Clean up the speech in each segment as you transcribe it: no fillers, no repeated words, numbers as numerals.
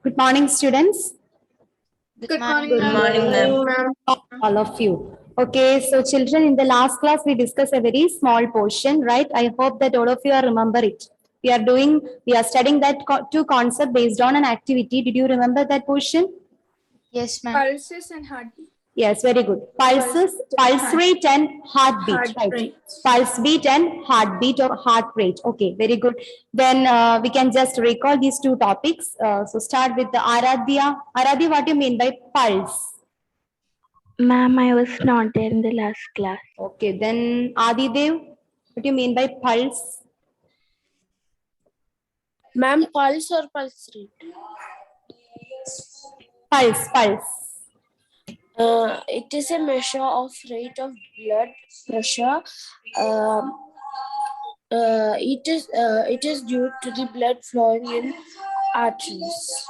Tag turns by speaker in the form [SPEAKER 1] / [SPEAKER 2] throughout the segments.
[SPEAKER 1] Good morning, students.
[SPEAKER 2] Good morning,
[SPEAKER 3] Good morning, ma'am.
[SPEAKER 1] All of you. Okay, so children, in the last class, we discussed a very small portion, right? I hope that all of you are remember it. We are studying that two concept based on an activity. Did you remember that portion?
[SPEAKER 2] Yes, ma'am.
[SPEAKER 3] Pulses and heartbeat.
[SPEAKER 1] Yes, very good. Pulse rate and heartbeat,
[SPEAKER 3] Heart
[SPEAKER 1] right?
[SPEAKER 3] rate.
[SPEAKER 1] Pulse beat and heartbeat or heart rate. Okay, very good. Then we can just recall these two topics. So start with the Aradhya. Aradhya, what do you mean by pulse?
[SPEAKER 4] Ma'am, I was not there in the last class.
[SPEAKER 1] Okay, then Adidev, what do you mean by pulse?
[SPEAKER 5] Ma'am, pulse or pulse rate?
[SPEAKER 1] Pulse.
[SPEAKER 5] It is a measure of rate of blood pressure. It is due to the blood flowing in arteries.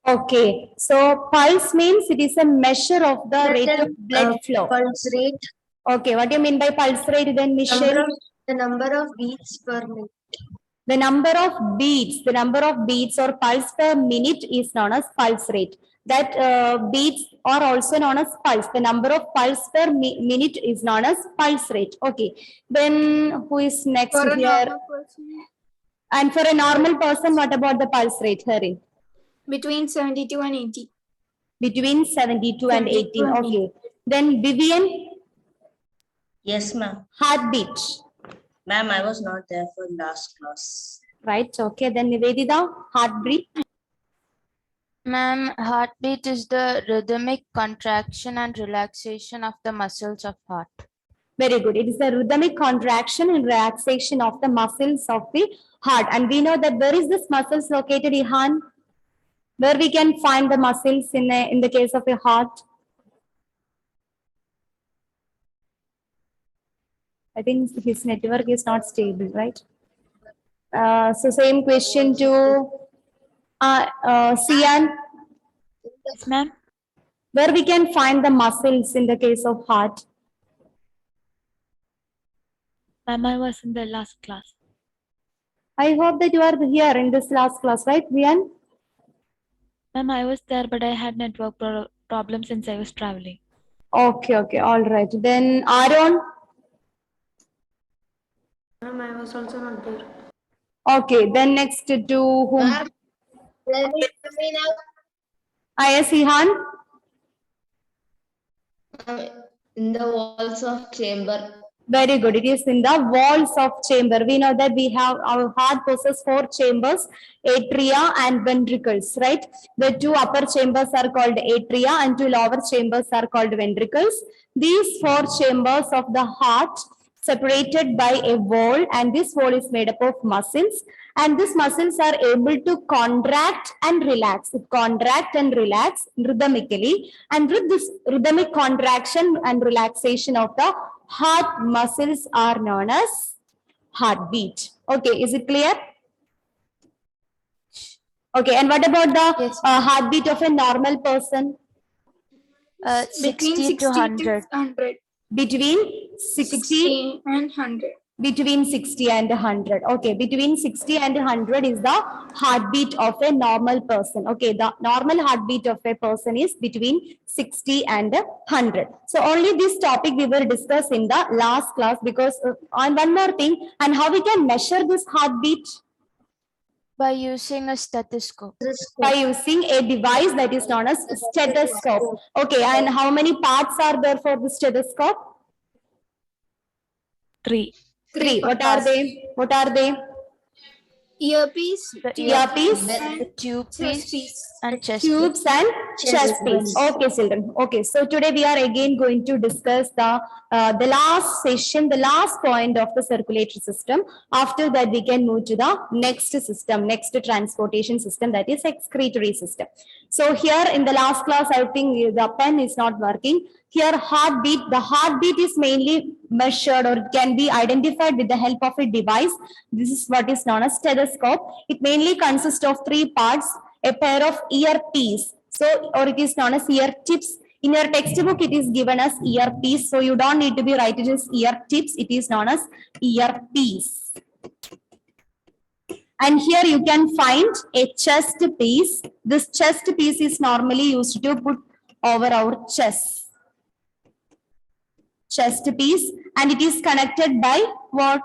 [SPEAKER 1] Okay, so pulse means it is a measure of the rate of blood flow.
[SPEAKER 6] Pulse rate.
[SPEAKER 1] Okay, what do you mean by pulse rate then, Michelle?
[SPEAKER 6] The number of beats per minute.
[SPEAKER 1] The number of beats or pulse per minute is known as pulse rate. That beats are also known as pulse. The number of pulse per minute is known as pulse rate. Okay, then who is next
[SPEAKER 3] For a
[SPEAKER 1] here?
[SPEAKER 3] normal person,
[SPEAKER 1] And for a normal person, what about the pulse rate, Hari?
[SPEAKER 3] between 72 and 80.
[SPEAKER 1] Between 72 and 18.
[SPEAKER 3] 72 and
[SPEAKER 1] Okay. Then Vivian,
[SPEAKER 2] Yes, ma'am.
[SPEAKER 1] heartbeat.
[SPEAKER 2] Ma'am, I was not there for last class.
[SPEAKER 1] Right. Okay. Then Nivedita, heartbeat.
[SPEAKER 7] Ma'am, heartbeat is the rhythmic contraction and relaxation of the muscles of heart.
[SPEAKER 1] Very good. It is the rhythmic contraction and relaxation of the muscles of the heart. And we know that where is this muscles located, Ihan? Where we can find the muscles in the case of a heart? I think his network is not stable, right? So same question to Sian.
[SPEAKER 7] Yes, ma'am.
[SPEAKER 1] Where we can find the muscles in the case of heart?
[SPEAKER 4] Ma'am, I was in the last class.
[SPEAKER 1] I hope that you are here in this last class, right, Vian?
[SPEAKER 4] Ma'am, I was there, but I had network problems since I was traveling.
[SPEAKER 1] Okay, all right. Then Aaron.
[SPEAKER 6] Ma'am, I was also not there.
[SPEAKER 1] Okay, then next to whom? Yes, Ihan.
[SPEAKER 6] In the walls of chamber.
[SPEAKER 1] Very good. It is in the walls of chamber. We know that we have our heart possesses 4 chambers, atria and ventricles, right? The 2 upper chambers are called atria and 2 lower chambers are called ventricles. These 4 chambers of the heart separated by a wall, and this wall is made up of muscles, and these muscles are able to contract and relax rhythmically, and with this rhythmic contraction and relaxation of the heart muscles are known as heartbeat. Okay, is it clear? Okay, and what about the
[SPEAKER 7] Yes.
[SPEAKER 1] heartbeat of a normal person?
[SPEAKER 7] 60 to 100.
[SPEAKER 3] 100.
[SPEAKER 1] Between 60
[SPEAKER 3] 60 and 100.
[SPEAKER 1] between 60 and 100. Okay, between 60 and 100 is the heartbeat of a normal person. Okay, the normal heartbeat of a person is between 60 and 100. So only this topic we will discuss in the last class, because on one more thing, and how we can measure this heartbeat?
[SPEAKER 7] By using a stethoscope.
[SPEAKER 1] By using a device that is known as stethoscope. Okay, and how many parts are there for the stethoscope?
[SPEAKER 4] 3.
[SPEAKER 1] 3. What are they?
[SPEAKER 3] Earpiece,
[SPEAKER 7] The
[SPEAKER 1] Earpiece,
[SPEAKER 7] the tube
[SPEAKER 3] chest
[SPEAKER 7] piece,
[SPEAKER 3] piece.
[SPEAKER 7] and chest piece.
[SPEAKER 1] tubes and chest piece. Okay, children. Okay, so today we are again going to discuss the last session, the last point of the circulatory system. After that, we can move to the next system, next transportation system, that is excretory system. So here in the last class, I think the pen is not working. Here, the heartbeat is mainly measured or can be identified with the help of a device. This is what is known as stethoscope. It mainly consists of 3 parts, a pair of earpiece. So, or it is known as ear tips. In your textbook, it is given as earpiece. So you don't need to be write it as ear tips. It is known as earpiece. And here you can find a chest piece. This chest piece is normally used to put over our chest. Chest piece, and it is connected by what?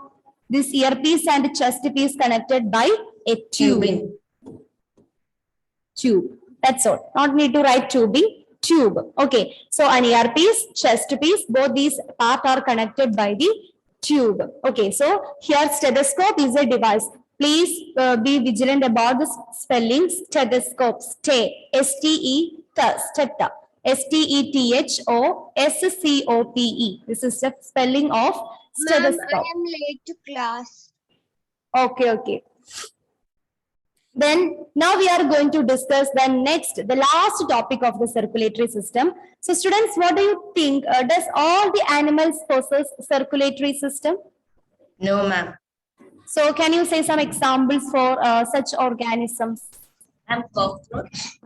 [SPEAKER 1] This earpiece and chest piece connected by a tube. Tube. That's all. Not need to write tubing. Tube. Okay. So an earpiece, chest piece, both these parts are connected by the tube. Okay. So here stethoscope is a device. Please be vigilant about the spelling. Stethoscope. Stay. S-T-E. Steta. S-T-E-T-H-O-S-C-O-P-E. This is the spelling of stethoscope.
[SPEAKER 8] I am late to class.
[SPEAKER 1] Okay, okay. Then now we are going to discuss the last topic of the circulatory system. So students, what do you think? Does all the animals possess circulatory system?
[SPEAKER 2] No, ma'am.
[SPEAKER 1] So can you say some examples for such organisms?
[SPEAKER 2] I'm cockroach.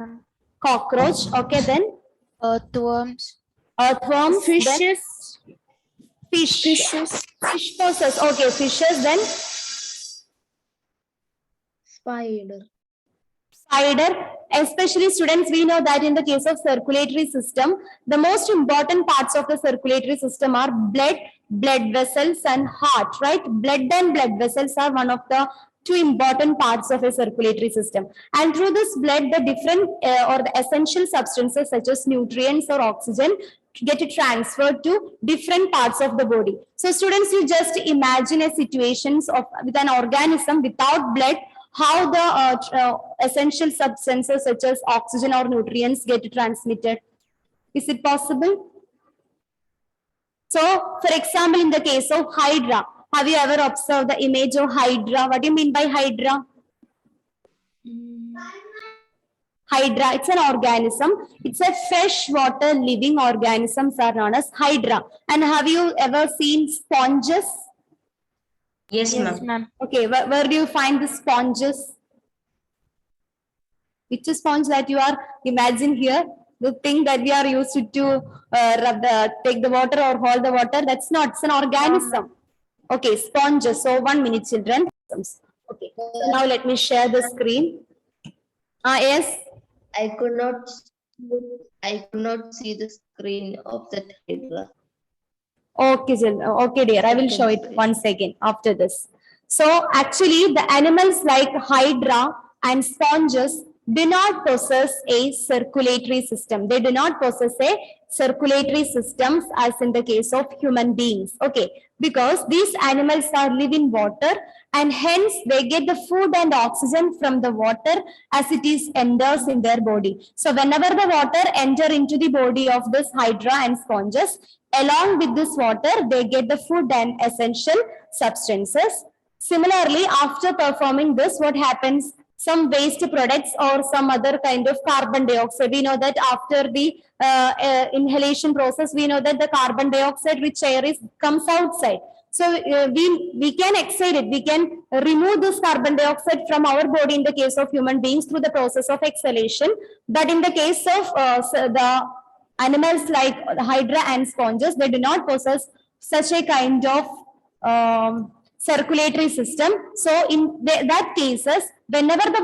[SPEAKER 1] Cockroach, okay, then
[SPEAKER 7] Earthworms.
[SPEAKER 1] earthworms, then
[SPEAKER 5] Fishes.
[SPEAKER 1] fish possess, okay, fishes, then
[SPEAKER 8] Spider.
[SPEAKER 1] spider. Especially students, we know that in the case of circulatory system, the most important parts of the circulatory system are blood vessels and heart, right? Blood and blood vessels are one of the two important parts of a circulatory system. And through this blood, the different or the essential substances such as nutrients or oxygen get transferred to different parts of the body. So students, you just imagine a situations of with an organism without blood, how the essential substances such as oxygen or nutrients get transmitted. Is it possible? So, for example, in the case of Hydra, have you ever observed the image of Hydra? What do you mean by Hydra? Hydra, it's an organism. It's a freshwater living organisms are known as Hydra. And have you ever seen sponges?
[SPEAKER 2] Yes, ma'am.
[SPEAKER 7] Ma'am.
[SPEAKER 1] Okay, where do you find the sponges? Which sponge that you are imagine here? The thing that we are used to take the water or hold the water, that's not, it's an organism. Okay, sponges. So 1 minute, children. Okay, so now let me share the screen. Yes.
[SPEAKER 6] I could not see the screen of that Hydra.
[SPEAKER 1] Okay, okay, dear. I will show it once again after this. So actually, the animals like Hydra and sponges do not possess a circulatory system. They do not possess a circulatory systems as in the case of human beings. Okay, because these animals are live in water and hence they get the food and oxygen from the water as it is enters in their body. So whenever the water enter into the body of this Hydra and sponges, along with this water, they get the food and essential substances. Similarly, after performing this, what happens? Some waste products or some other kind of carbon dioxide. We know that after the inhalation process, we know that the carbon dioxide rich air comes outside. So we can exhale it. We can remove this carbon dioxide from our body in the case of human beings through the process of exhalation. But in the case of the animals like Hydra and sponges, they do not possess such a kind of circulatory system. So in that cases, whenever the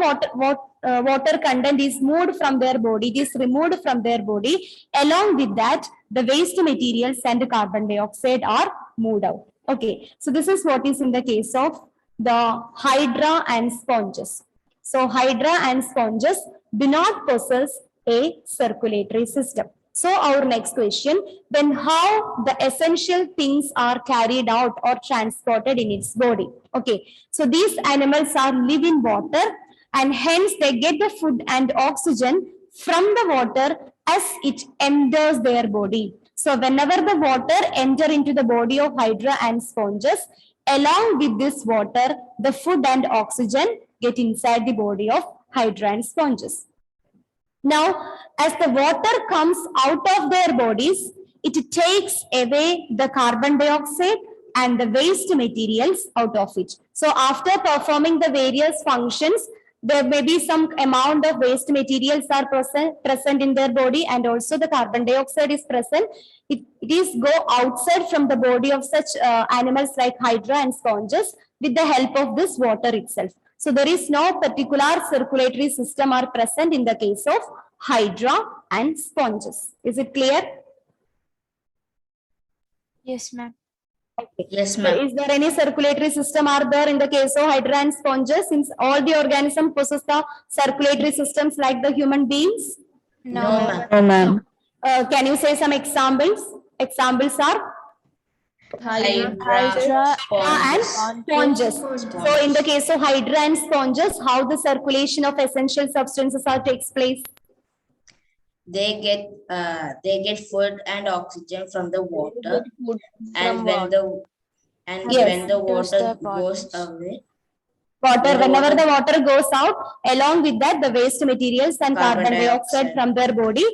[SPEAKER 1] water content is moved from their body, it is removed from their body, along with that, the waste materials and the carbon dioxide are moved out. Okay, so this is what is in the case of the Hydra and sponges. So Hydra and sponges do not possess a circulatory system. So our next question, then how the essential things are carried out or transported in its body? Okay, so these animals are live in water and hence they get the food and oxygen from the water as it enters their body. So whenever the water enter into the body of Hydra and sponges, along with this water, the food and oxygen get inside the body of Hydra and sponges. Now, as the water comes out of their bodies, it takes away the carbon dioxide and the waste materials out of it. So after performing the various functions, there may be some amount of waste materials are present in their body, and also the carbon dioxide is present. It is go outside from the body of such animals like Hydra and sponges with the help of this water itself. So there is no particular circulatory system are present in the case of hydra and sponges. Is it clear?
[SPEAKER 7] Yes, ma'am.
[SPEAKER 2] Yes,
[SPEAKER 1] So
[SPEAKER 2] ma'am.
[SPEAKER 1] is there any circulatory system are there in the case of hydra and sponges, since all the organisms possess the circulatory systems like the human beings?
[SPEAKER 2] No, ma'am.
[SPEAKER 5] No, ma'am.
[SPEAKER 1] Can you say some examples? Examples are
[SPEAKER 2] Hydra,
[SPEAKER 1] and
[SPEAKER 2] sponges.
[SPEAKER 1] sponges. So in the case of hydra and sponges, how the circulation of essential substances are takes place?
[SPEAKER 2] They get food and oxygen from the water, and when the
[SPEAKER 1] Yes.
[SPEAKER 2] water goes away,
[SPEAKER 1] Water,
[SPEAKER 2] When the
[SPEAKER 1] whenever
[SPEAKER 2] water-
[SPEAKER 1] the water goes out, along with that, the waste materials and
[SPEAKER 2] Carbon
[SPEAKER 1] carbon dioxide
[SPEAKER 2] dioxide
[SPEAKER 1] from their body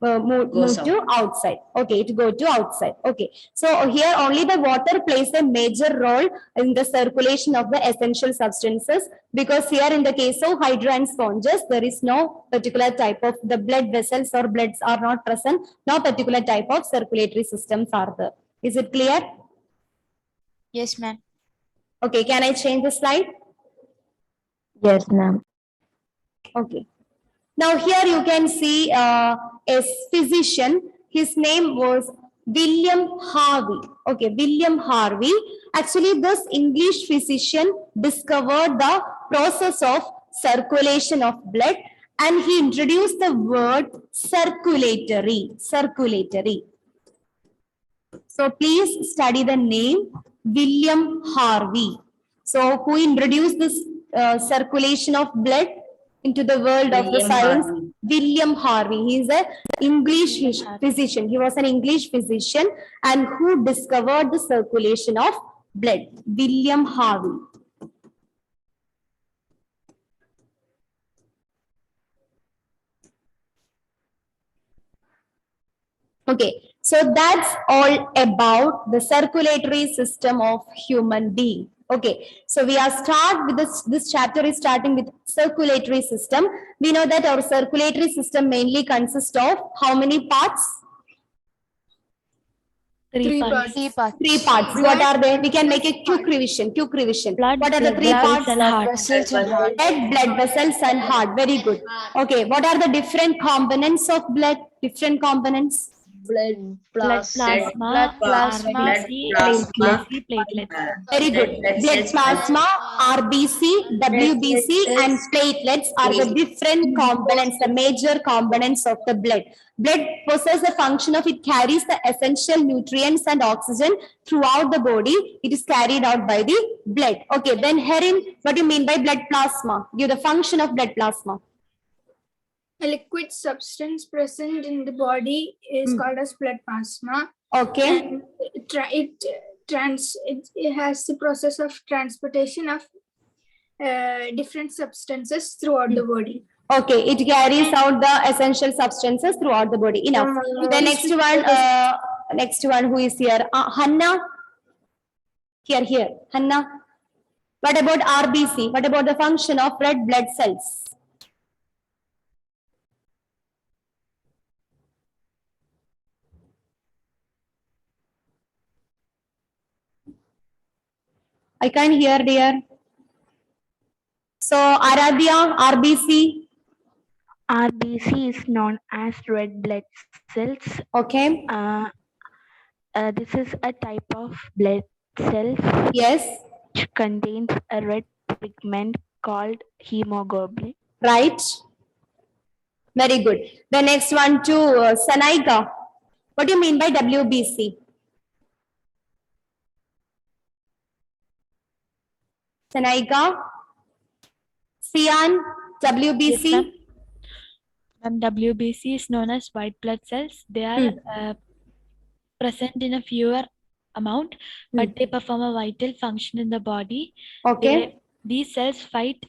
[SPEAKER 1] move
[SPEAKER 2] Goes
[SPEAKER 1] to outside. Okay, it go to outside. Okay, so here only the water plays a major role in the circulation of the essential substances, because here in the case of hydra and sponges, there is no particular type of the blood vessels or bloods are not present. No particular type of circulatory systems are there. Is it clear?
[SPEAKER 7] Yes, ma'am.
[SPEAKER 1] Okay, can I change the slide?
[SPEAKER 5] Yes, ma'am.
[SPEAKER 1] Okay. Now here you can see a physician. His name was William Harvey. Okay, William Harvey. Actually, this English physician discovered the process of circulation of blood, and he introduced the word circulatory. Circulatory. So please study the name William Harvey. So who introduced this circulation of blood into the world of the
[SPEAKER 2] William
[SPEAKER 1] science?
[SPEAKER 2] Harvey.
[SPEAKER 1] William Harvey. He is an English physician. He was an English physician and who discovered the circulation of blood. William Harvey. Okay, so that's all about the circulatory system of human being. Okay, so we are start with this chapter is starting with circulatory system. We know that our circulatory system mainly consists of how many parts?
[SPEAKER 4] Three parts.
[SPEAKER 7] Three parts.
[SPEAKER 1] Three parts. What are they? We can make a quick revision. Quick revision.
[SPEAKER 4] Blood,
[SPEAKER 1] What are the three
[SPEAKER 4] vessels
[SPEAKER 1] parts?
[SPEAKER 4] and heart.
[SPEAKER 7] Vessels and heart.
[SPEAKER 1] Blood, blood vessels and heart. Very good. Okay, what are the different components of blood? Different components?
[SPEAKER 8] Blood,
[SPEAKER 4] Blood
[SPEAKER 8] plasma,
[SPEAKER 4] plasma,
[SPEAKER 7] plasma,
[SPEAKER 4] RBC,
[SPEAKER 2] plasma,
[SPEAKER 4] LBC, platelets.
[SPEAKER 1] Very good.
[SPEAKER 2] Blood
[SPEAKER 1] Blood
[SPEAKER 2] cells,
[SPEAKER 1] plasma, RBC, WBC, and platelets are the different components, the major components of the blood. Blood possesses the function of it carries the essential nutrients and oxygen throughout the body. It is carried out by the blood. Okay, then Herin, what do you mean by blood plasma? Give the function of blood plasma.
[SPEAKER 3] A liquid substance present in the body is called as blood plasma.
[SPEAKER 1] Okay.
[SPEAKER 3] And it has the process of transportation of different substances throughout the body.
[SPEAKER 1] Okay, it carries out the essential substances throughout the body. Enough. The next one who is here? Hannah. Here. Hannah. What about RBC? What about the function of red blood cells? I can't hear, dear. So, Aradhya, RBC.
[SPEAKER 9] RBC is known as red blood cells.
[SPEAKER 1] Okay.
[SPEAKER 9] This is a type of blood cell
[SPEAKER 1] Yes.
[SPEAKER 9] which contains a red pigment called hemoglobin.
[SPEAKER 1] Right. Very good. The next one to Sanaika. What do you mean by WBC? Sanaika? Sian, WBC?
[SPEAKER 4] Yes, ma'am. WBC is known as white blood cells. They are present in a fewer amount, but they perform a vital function in the body.
[SPEAKER 1] Okay.
[SPEAKER 4] These cells fight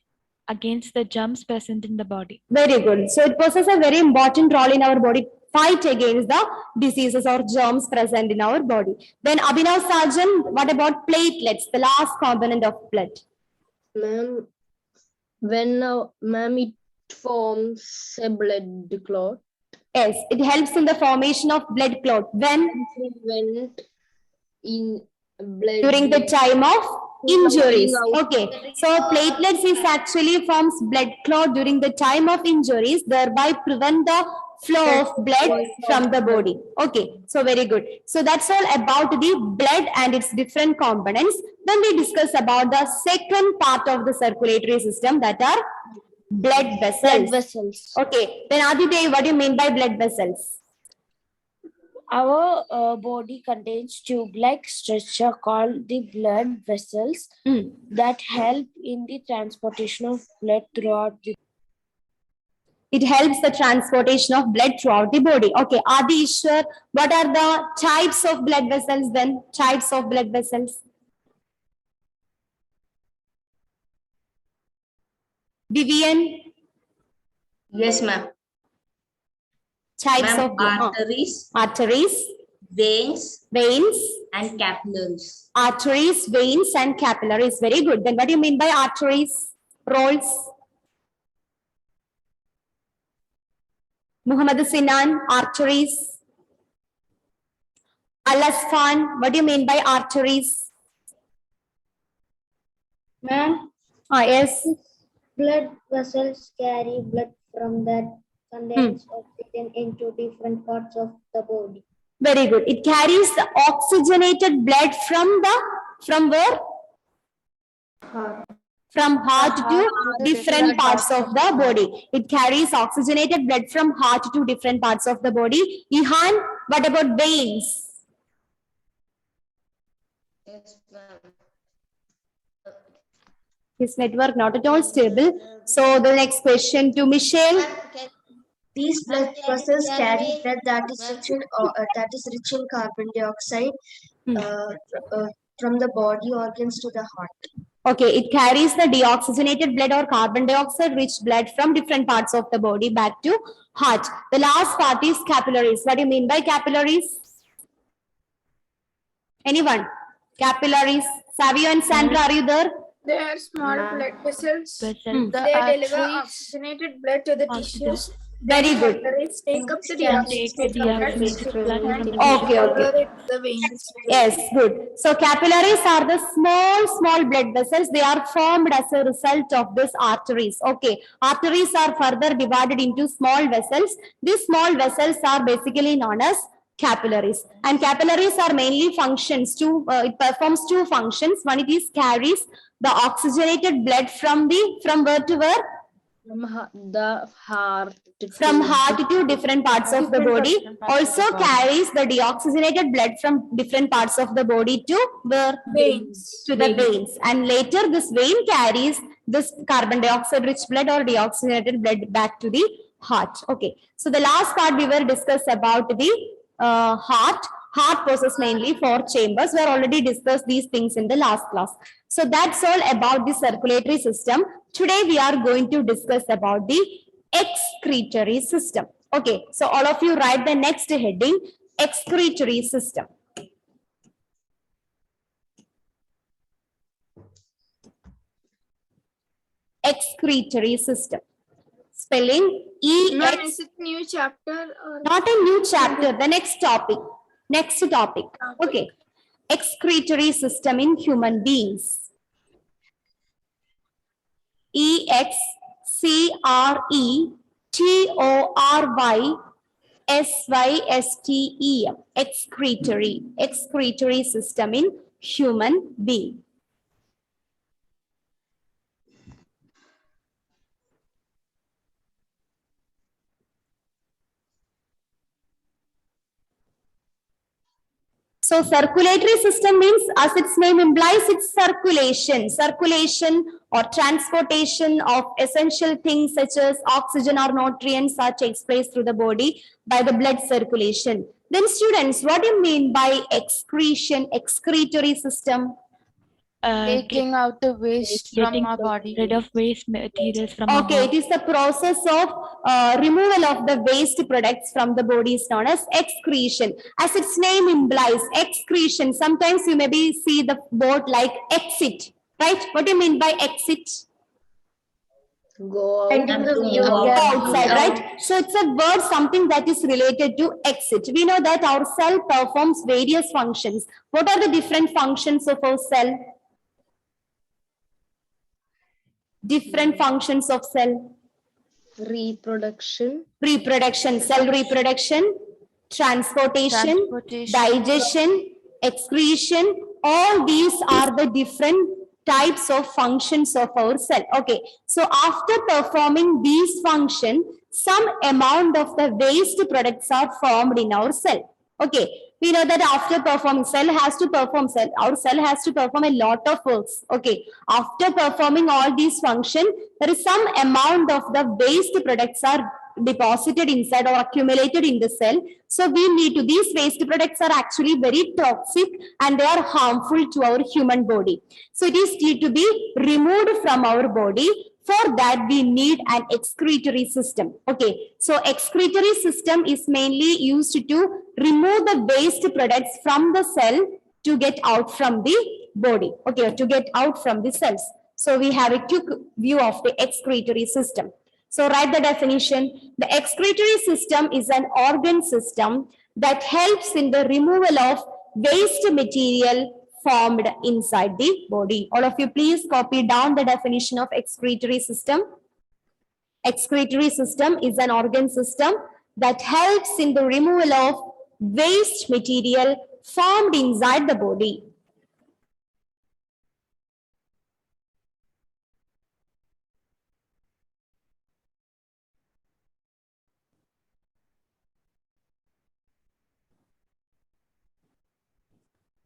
[SPEAKER 4] against the germs present in the body.
[SPEAKER 1] Very good. So it possesses a very important role in our body, fight against the diseases or germs present in our body. Then Abhinav Sajan, what about platelets, the last component of blood?
[SPEAKER 8] ma'am. Ma'am, it forms a blood clot.
[SPEAKER 1] Yes, it helps in the formation of blood clot. When?
[SPEAKER 8] Went in blood
[SPEAKER 1] During the time of Injuries. Okay. So platelets is actually forms blood clot during the time of injuries, thereby prevent the flow of blood from the body. Okay. So very good. So that's all about the blood and its different components. Then we discuss about the second part of the circulatory system, that are blood vessels.
[SPEAKER 5] Blood vessels.
[SPEAKER 1] Okay. Then Aditya, what do you mean by blood vessels?
[SPEAKER 5] Our body contains tube-like structure called the blood vessels that help in the transportation of blood throughout the.
[SPEAKER 1] It helps the transportation of blood throughout the body. Okay, Adi Ishwar, what are the types of blood vessels then? Types of blood vessels. Vivian,
[SPEAKER 2] Yes, ma'am.
[SPEAKER 1] types
[SPEAKER 2] Ma'am,
[SPEAKER 1] of blood.
[SPEAKER 2] arteries,
[SPEAKER 1] Arteries,
[SPEAKER 2] veins,
[SPEAKER 1] veins,
[SPEAKER 2] and capillaries.
[SPEAKER 1] arteries, veins, and capillaries. Very good. Then what do you mean by arteries? Roles. Muhammad Sinan, arteries. Alasfan, what do you mean by arteries?
[SPEAKER 10] Ma'am,
[SPEAKER 1] Yes.
[SPEAKER 10] blood vessels carry blood from that contains oxygen into different parts of the body.
[SPEAKER 1] Very good. It carries the oxygenated blood from where? From heart to different parts of the body. It carries oxygenated blood from heart to different parts of the body. Ihan, what about veins?
[SPEAKER 2] Yes, ma'am.
[SPEAKER 1] His network not at all stable. So the next question to Michelle.
[SPEAKER 10] These blood vessels carry blood that is rich in carbon dioxide from the body organs to the heart.
[SPEAKER 1] Okay, it carries the deoxygenated blood or carbon dioxide rich blood from different parts of the body back to heart. The last part is capillaries. What do you mean by capillaries? Anyone? Capillaries. Savio and Sandra, are you there?
[SPEAKER 3] They are small blood vessels.
[SPEAKER 4] Vessels.
[SPEAKER 3] They deliver oxygenated blood to the tissues.
[SPEAKER 1] Very good.
[SPEAKER 3] Arteries take up the
[SPEAKER 4] Take the
[SPEAKER 3] deoxygenated blood
[SPEAKER 4] deoxygenated blood
[SPEAKER 3] and
[SPEAKER 4] from the
[SPEAKER 1] Okay, okay.
[SPEAKER 3] deliver it to the veins.
[SPEAKER 1] Yes, good. So capillaries are the small blood vessels. They are formed as a result of this arteries. Okay, arteries are further divided into small vessels. These small vessels are basically known as capillaries. And capillaries are mainly functions to, it performs two functions. One, it is carries the oxygenated blood from where to where?
[SPEAKER 8] The heart.
[SPEAKER 1] From heart to different parts of the body. Also carries the deoxygenated blood from different parts of the body to where?
[SPEAKER 3] Veins.
[SPEAKER 1] To the veins. And later this vein carries this carbon dioxide rich blood or deoxygenated blood back to the heart. Okay. So the last part we will discuss about the heart. Heart possesses mainly 4 chambers. We have already discussed these things in the last class. So that's all about the circulatory system. Today we are going to discuss about the excretory system. Okay, so all of you write the next heading, excretory system. Excretory system. Spelling
[SPEAKER 3] Ma'am,
[SPEAKER 1] E-X.
[SPEAKER 3] is it new chapter or
[SPEAKER 1] Not a new chapter, the next topic. Next topic. Okay. Excretory system in human beings. E-X-C-R-E-T-O-R-Y-S-Y-S-T-E-M. Excretory system in human being. So circulatory system means, as its name implies, it's circulation or transportation of essential things such as oxygen or nutrients that takes place through the body by the blood circulation. Then students, what do you mean by excretory system?
[SPEAKER 7] Taking out the waste from
[SPEAKER 4] Getting
[SPEAKER 7] our body.
[SPEAKER 4] rid of waste materials from our
[SPEAKER 1] Okay, it
[SPEAKER 4] body.
[SPEAKER 1] is the process of removal of the waste products from the body is known as excretion. As its name implies, excretion. Sometimes you maybe see the word like exit, right? What do you mean by exit?
[SPEAKER 8] Go out.
[SPEAKER 1] Go outside, right? So it's a word, something that is related to exit. We know that our cell performs various functions. What are the different functions of our cell? Different functions of cell.
[SPEAKER 8] Reproduction.
[SPEAKER 1] Reproduction, cell reproduction, transportation, digestion, excretion, all these are the different types of functions of our cell. Okay, so after performing these functions, some amount of the waste products are formed in our cell. Okay, we know that after performing, our cell has to perform a lot of works. Okay, after performing all these functions, there is some amount of the waste products are deposited inside or accumulated in the cell. So we need to, these waste products are actually very toxic and they are harmful to our human body. So it is need to be removed from our body. For that, we need an excretory system. Okay, so excretory system is mainly used to remove the waste products from the cell to get out from the body. Okay, to get out from the cells. So we have a quick view of the excretory system. So write the definition. The excretory system is an organ system that helps in the removal of waste material formed inside the body. All of you please copy down the definition of excretory system. Excretory system is an organ system that helps in the removal of waste material formed inside the body.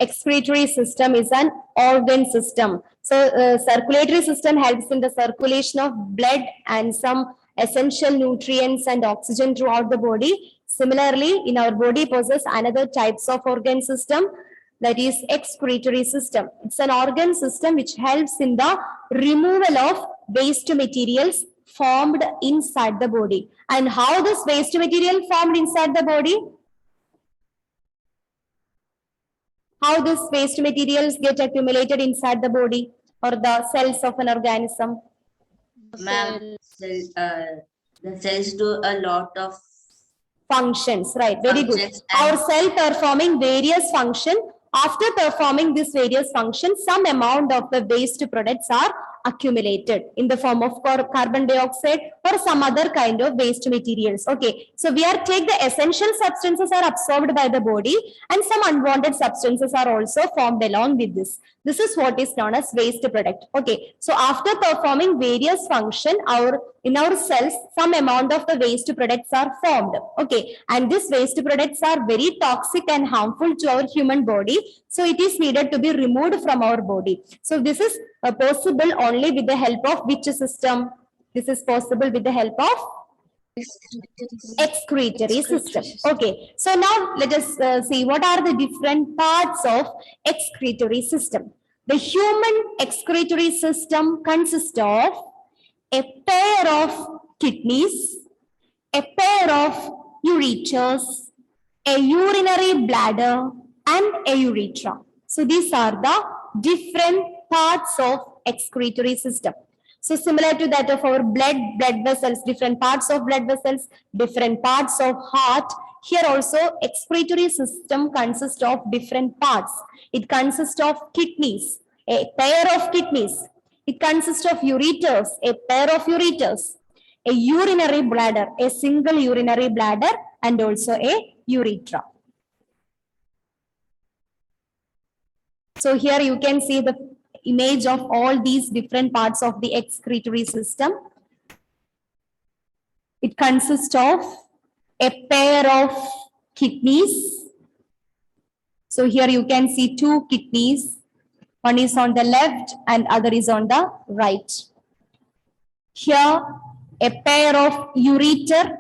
[SPEAKER 1] Excretory system is an organ system. So circulatory system helps in the circulation of blood and some essential nutrients and oxygen throughout the body. Similarly, in our body possess another types of organ system, that is excretory system. It's an organ system which helps in the removal of waste materials formed inside the body. And how this waste material formed inside the body? How this waste materials get accumulated inside the body or the cells of an organism?
[SPEAKER 2] Ma'am, the cells do a lot of
[SPEAKER 1] functions, right? Very good.
[SPEAKER 2] functions
[SPEAKER 1] Our cell performing various functions. After performing these various functions, some amount of the waste products are accumulated in the form of carbon dioxide or some other kind of waste materials. Okay, so we are take the essential substances are absorbed by the body and some unwanted substances are also formed along with this. This is what is known as waste product. Okay, so after performing various function, in our cells, some amount of the waste products are formed. Okay, and these waste products are very toxic and harmful to our human body. So it is needed to be removed from our body. So this is possible only with the help of which system? This is possible with the help of excretory system. Okay, so now let us see what are the different parts of excretory system. The human excretory system consists of a pair of kidneys, a pair of ureters, a urinary bladder, and a urethra. So these are the different parts of excretory system. So similar to that of our blood vessels, different parts of blood vessels, different parts of heart. Here also excretory system consists of different parts. It consists of kidneys, a pair of kidneys. It consists of ureters, a pair of ureters, a urinary bladder, a single urinary bladder, and also a urethra. So here you can see the image of all these different parts of the excretory system. It consists of a pair of kidneys. So here you can see two kidneys. One is on the left and other is on the right. Here a pair of ureter.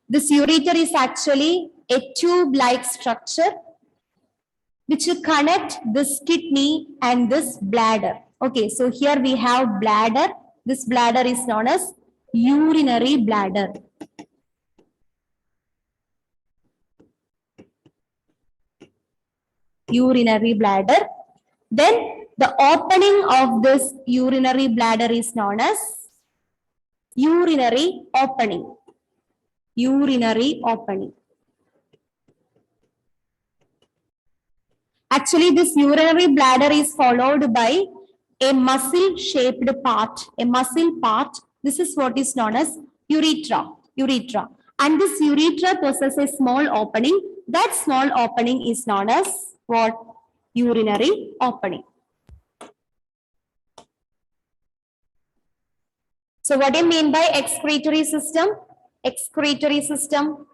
[SPEAKER 1] This ureter is actually a tube-like structure which will connect this kidney and this bladder. Okay, so here we have bladder. This bladder is known as urinary bladder. Urinary bladder. Then the opening of this urinary bladder is known as urinary opening. Urinary opening. Actually, this urinary bladder is followed by a muscle shaped part, a muscle part. This is what is known as urethra. Urethra. And this urethra possesses a small opening. That small opening is known as what? Urinary opening. So what do you mean by excretory system? Excretory system.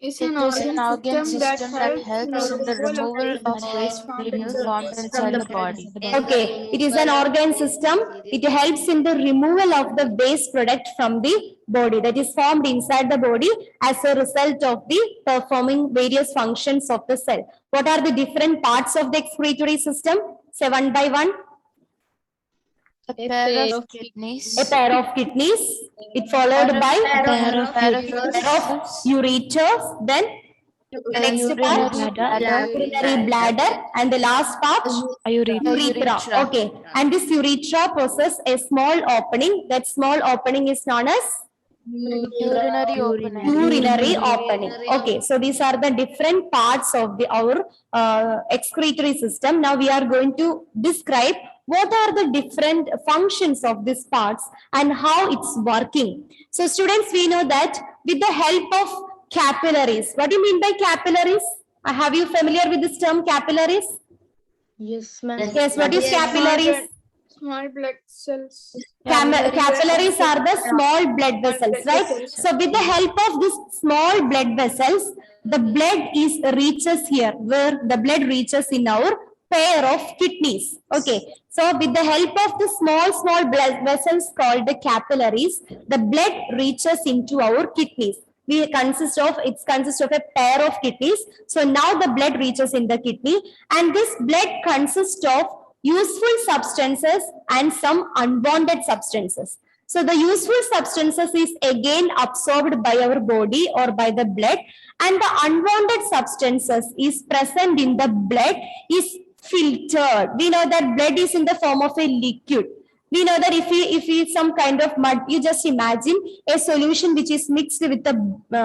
[SPEAKER 3] Is
[SPEAKER 7] It
[SPEAKER 3] an
[SPEAKER 7] is an
[SPEAKER 3] organ
[SPEAKER 7] organ
[SPEAKER 3] system
[SPEAKER 7] system that helps in the removal of waste material formed inside the body.
[SPEAKER 1] Okay, it is an organ system. It helps in the removal of the waste product from the body that is formed inside the body as a result of the performing various functions of the cell. What are the different parts of the excretory system? Say one by one.
[SPEAKER 7] A pair of kidneys.
[SPEAKER 1] A pair of kidneys. It followed by
[SPEAKER 7] A pair of
[SPEAKER 1] pair of
[SPEAKER 7] ureters.
[SPEAKER 1] ureters. Then the next part, urinary bladder, and the last part, urethra. Okay, and this urethra possesses a small opening. That small opening is known as
[SPEAKER 7] Urinary opening.
[SPEAKER 1] urinary opening. Okay, so these are the different parts of our excretory system. Now we are going to describe what are the different functions of these parts and how it's working. So students, we know that with the help of capillaries. What do you mean by capillaries? Have you familiar with this term capillaries?
[SPEAKER 8] Yes, ma'am.
[SPEAKER 1] Yes, what is capillaries?
[SPEAKER 3] Small blood cells.
[SPEAKER 1] Capillaries are the small blood vessels, right? So with the help of these small blood vessels, the blood reaches here, where the blood reaches in our pair of kidneys. Okay, so with the help of the small blood vessels called the capillaries, the blood reaches into our kidneys. It consists of a pair of kidneys. So now the blood reaches in the kidney, and this blood consists of useful substances and some unwanted substances. So the useful substances is again absorbed by our body or by the blood, and the unwanted substances is present in the blood is filtered. We know that blood is in the form of a liquid. We know that if we some kind of mud, you just imagine a solution which is mixed with the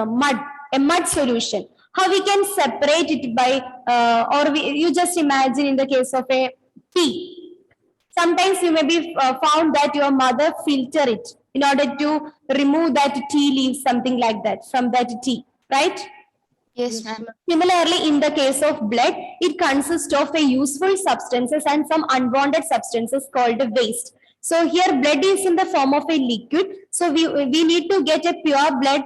[SPEAKER 1] mud, a mud solution. How we can separate it by, you just imagine in the case of a tea. Sometimes you may be found that your mother filter it in order to remove that tea leaves, something like that from that tea, right?
[SPEAKER 7] Yes, ma'am.
[SPEAKER 1] Similarly, in the case of blood, it consists of a useful substances and some unwanted substances called waste. So here blood is in the form of a liquid. So we need to get a pure blood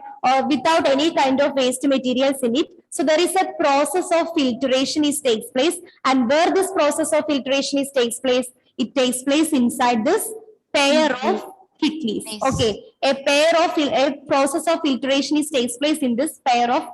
[SPEAKER 1] without any kind of waste materials in it. So there is a process of filtration takes place, and where this process of filtration takes place, it takes place inside this pair of kidneys. Okay, a process of filtration takes place in this pair of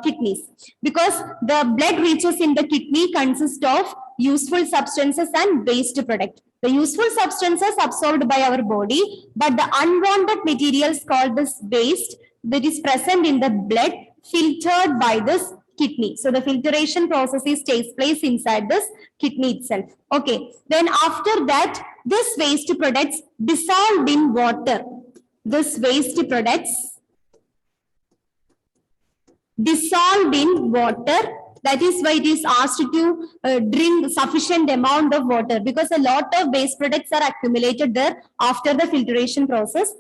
[SPEAKER 1] kidneys, because the blood reaches in the kidney consists of useful substances and waste product. The useful substances absorbed by our body, but the unwanted materials called this waste that is present in the blood filtered by this kidney. So the filtration processes takes place inside this kidney itself. Okay, then after that, this waste products dissolved in water. This waste products dissolved in water. That is why it is asked to drink sufficient amount of water, because a lot of waste products are accumulated there after the filtration process.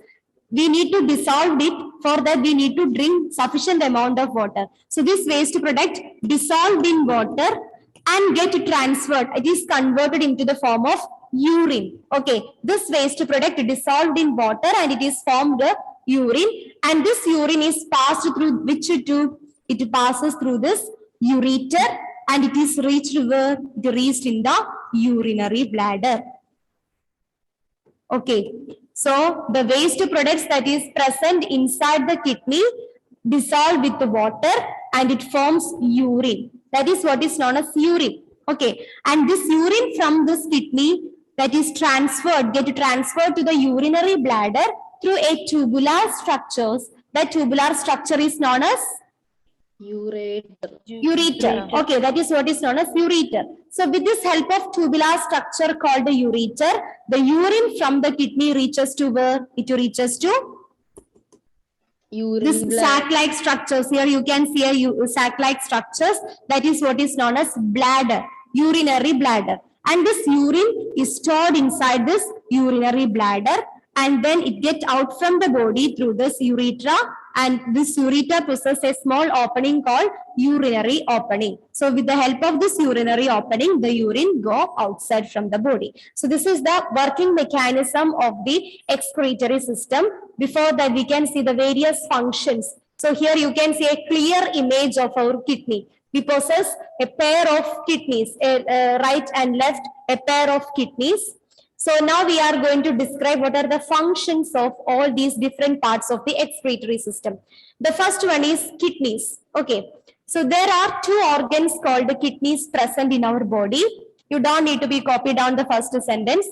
[SPEAKER 1] We need to dissolve it. For that, we need to drink sufficient amount of water. So this waste product dissolved in water and get transferred. It is converted into the form of urine. Okay, this waste product dissolved in water and it is formed urine. And this urine is passed through which tube? It passes through this ureter, and it is reached where? It reached in the urinary bladder. Okay, so the waste products that is present inside the kidney dissolve with the water and it forms urine. That is what is known as urine. Okay, and this urine from this kidney that is get transferred to the urinary bladder through a tubular structures. That tubular structure is known as ureter. Okay, that is what is known as ureter. So with this help of tubular structure called the ureter, the urine from the kidney reaches to where? It reaches to this sac-like structures. Here you can see a sac-like structures. That is what is known as bladder, urinary bladder. and this urine is stored inside this urinary bladder, and then it gets out from the body through this urethra, and this urethra possesses a small opening called urinary opening. So with the help of this urinary opening, the urine go outside from the body. So this is the working mechanism of the excretory system. Before that, we can see the various functions. So here you can see a clear image of our kidney. We possess a pair of kidneys, right and left, a pair of kidneys. So now we are going to describe what are the functions of all these different parts of the excretory system. The first one is kidneys. Okay. So there are two organs called the kidneys present in our body. You don't need to be copy down the first sentence.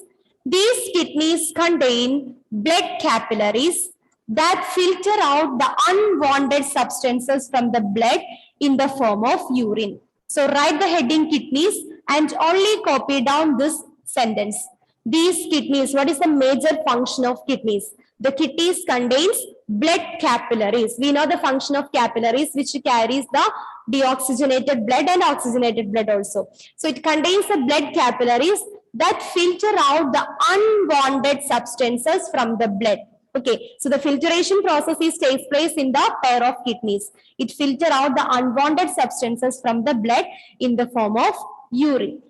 [SPEAKER 1] These kidneys contain blood capillaries that filter out the unwanted substances from the blood in the form of urine. So write the heading kidneys and only copy down this sentence. These kidneys, what is the major function of kidneys? The kidneys contains blood capillaries. We know the function of capillaries, which carries the deoxygenated blood and oxygenated blood also. So it contains the blood capillaries that filter out the unwanted substances from the blood. Okay, so the filtration process takes place in the pair of kidneys. It filter out the unwanted substances from the blood in the form of urine.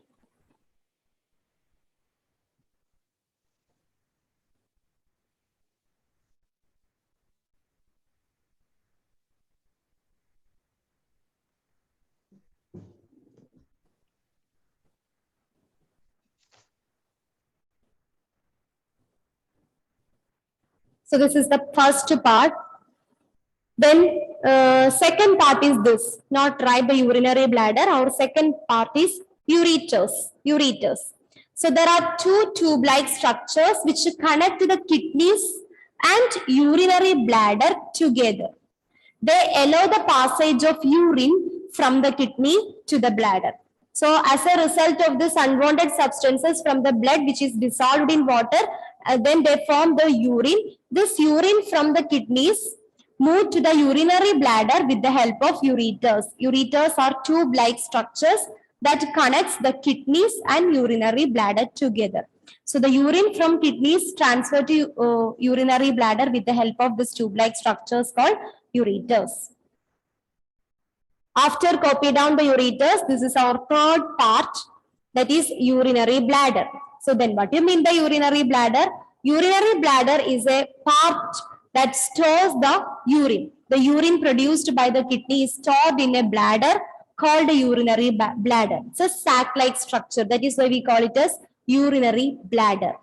[SPEAKER 1] So this is the first part. Then second part is this, not right the urinary bladder. Our second part is ureters. Ureters. So there are two tube-like structures which connect the kidneys and urinary bladder together. They allow the passage of urine from the kidney to the bladder. So as a result of this unwanted substances from the blood which is dissolved in water, then they form the urine. This urine from the kidneys move to the urinary bladder with the help of ureters. Ureters are tube-like structures that connects the kidneys and urinary bladder together. So the urine from kidneys transfer to urinary bladder with the help of this tube-like structures called ureters. After copy down the ureters, this is our third part, that is urinary bladder. So then what do you mean by urinary bladder? Urinary bladder is a part that stores the urine. The urine produced by the kidney is stored in a bladder called a urinary bladder. It's a sac-like structure. That is why we call it as urinary bladder.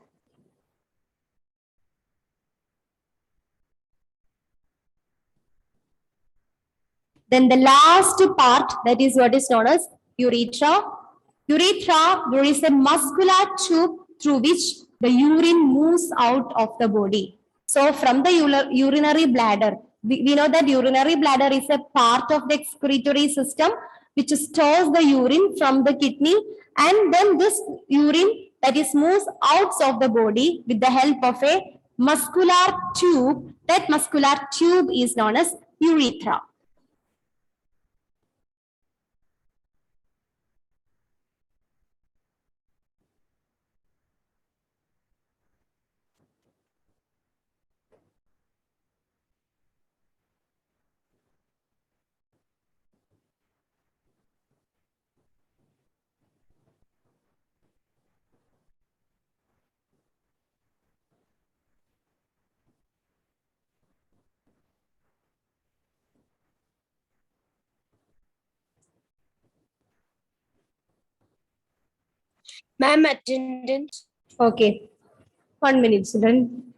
[SPEAKER 1] Then the last part, that is what is known as urethra. Urethra, there is a muscular tube through which the urine moves out of the body. So from the urinary bladder, we know that urinary bladder is a part of the excretory system which stores the urine from the kidney, and then this urine that is moves out of the body with the help of a muscular tube. That muscular tube is known as urethra.
[SPEAKER 5] Ma'am, attendance.
[SPEAKER 1] Okay. 1 minute, children.